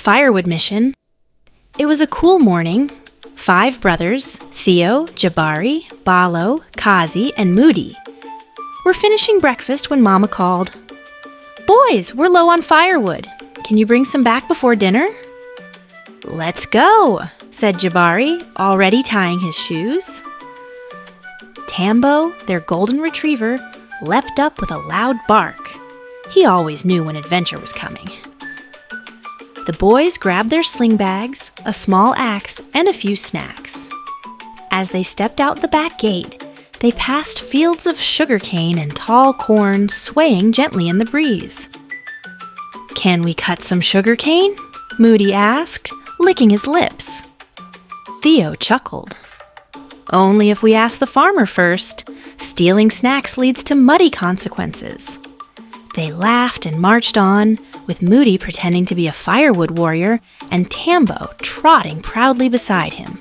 Firewood mission. It was a cool morning. 5 brothers, Theo, Jabari, Balo, Kazi, and Moody, were finishing breakfast when Mama called. "Boys, we're low on firewood. Can you bring some back before dinner?" "Let's go," said Jabari, already tying his shoes. Tambo, their golden retriever, leapt up with a loud bark. He always knew when adventure was coming. The boys grabbed their sling bags, a small axe, and a few snacks. As they stepped out the back gate, they passed fields of sugarcane and tall corn swaying gently in the breeze. "Can we cut some sugarcane?" Moody asked, licking his lips. Theo chuckled. "Only if we ask the farmer first. Stealing snacks leads to muddy consequences." They laughed and marched on, with Moody pretending to be a firewood warrior and Tambo trotting proudly beside him.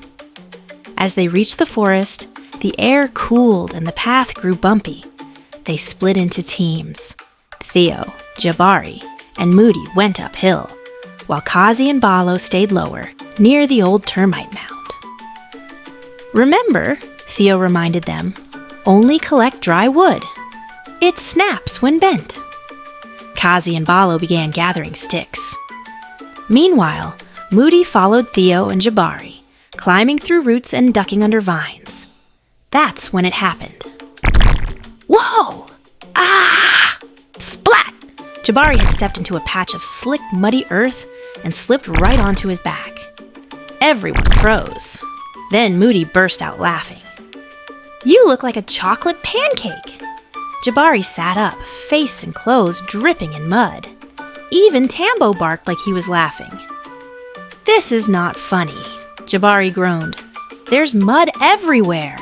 As they reached the forest, the air cooled and the path grew bumpy. They split into teams. Theo, Jabari, and Moody went uphill, while Kazi and Balo stayed lower, near the old termite mound. "Remember," Theo reminded them, "only collect dry wood. It snaps when bent." Kazi and Balo began gathering sticks. Meanwhile, Moody followed Theo and Jabari, climbing through roots and ducking under vines. That's when it happened. Whoa! Ah! Splat! Jabari had stepped into a patch of slick, muddy earth and slipped right onto his back. Everyone froze. Then Moody burst out laughing. "You look like a chocolate pancake!" Jabari sat up, face and clothes dripping in mud. Even Tambo barked like he was laughing. "This is not funny," Jabari groaned. "There's mud everywhere."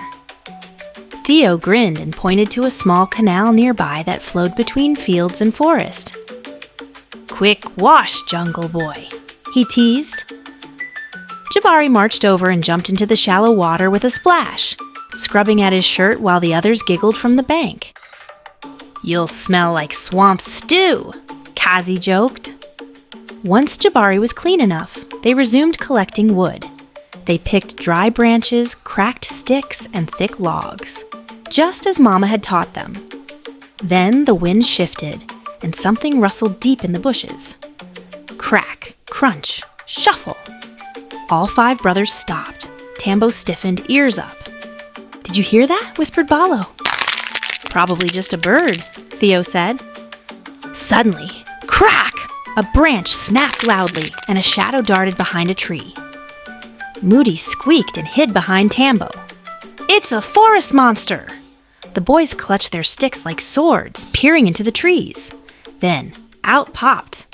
Theo grinned and pointed to a small canal nearby that flowed between fields and forest. "Quick wash, Jungle Boy," he teased. Jabari marched over and jumped into the shallow water with a splash, scrubbing at his shirt while the others giggled from the bank. "You'll smell like swamp stew," Kazi joked. Once Jabari was clean enough, they resumed collecting wood. They picked dry branches, cracked sticks, and thick logs, just as Mama had taught them. Then the wind shifted, and something rustled deep in the bushes. Crack, crunch, shuffle. All 5 brothers stopped. Tambo stiffened, ears up. "Did you hear that?" whispered Balo. "Probably just a bird," Theo said. Suddenly, crack! A branch snapped loudly, and a shadow darted behind a tree. Moody squeaked and hid behind Tambo. "It's a forest monster!" The boys clutched their sticks like swords, peering into the trees. Then, out popped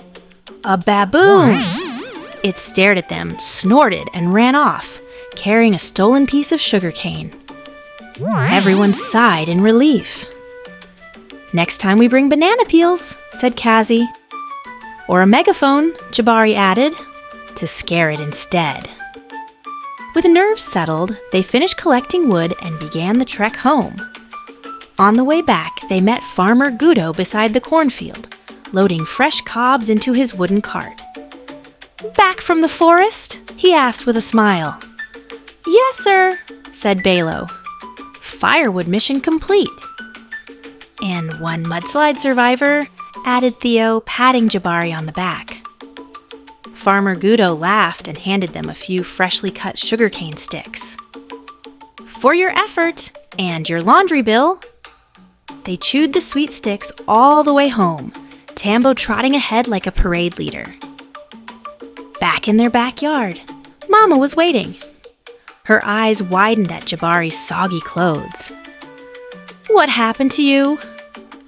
a baboon! It stared at them, snorted, and ran off, carrying a stolen piece of sugarcane. Everyone sighed in relief. "Next time we bring banana peels," said Kazi. "Or a megaphone," Jabari added, "to scare it instead." With nerves settled, they finished collecting wood and began the trek home. On the way back, they met Farmer Gudo beside the cornfield, loading fresh cobs into his wooden cart. "Back from the forest?" he asked with a smile. "Yes, sir," said Balo. "Firewood mission complete." "And 1 mudslide survivor," added Theo, patting Jabari on the back. Farmer Gudo laughed and handed them a few freshly cut sugarcane sticks. "For your effort and your laundry bill." They chewed the sweet sticks all the way home, Tambo trotting ahead like a parade leader. Back in their backyard, Mama was waiting. Her eyes widened at Jabari's soggy clothes. "What happened to you?"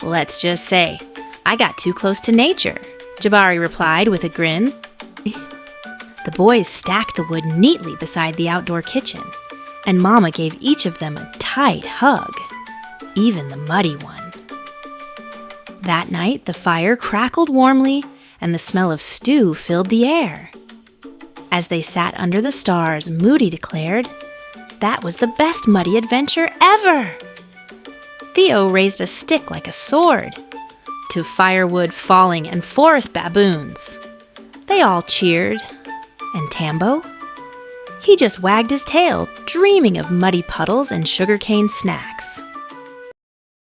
"Let's just say, I got too close to nature," Jabari replied with a grin. The boys stacked the wood neatly beside the outdoor kitchen, and Mama gave each of them a tight hug, even the muddy one. That night, the fire crackled warmly, and the smell of stew filled the air. As they sat under the stars, Moody declared, "That was the best muddy adventure ever!" Theo raised a stick like a sword. "To firewood falling and forest baboons." They all cheered. And Tambo? He just wagged his tail, dreaming of muddy puddles and sugarcane snacks.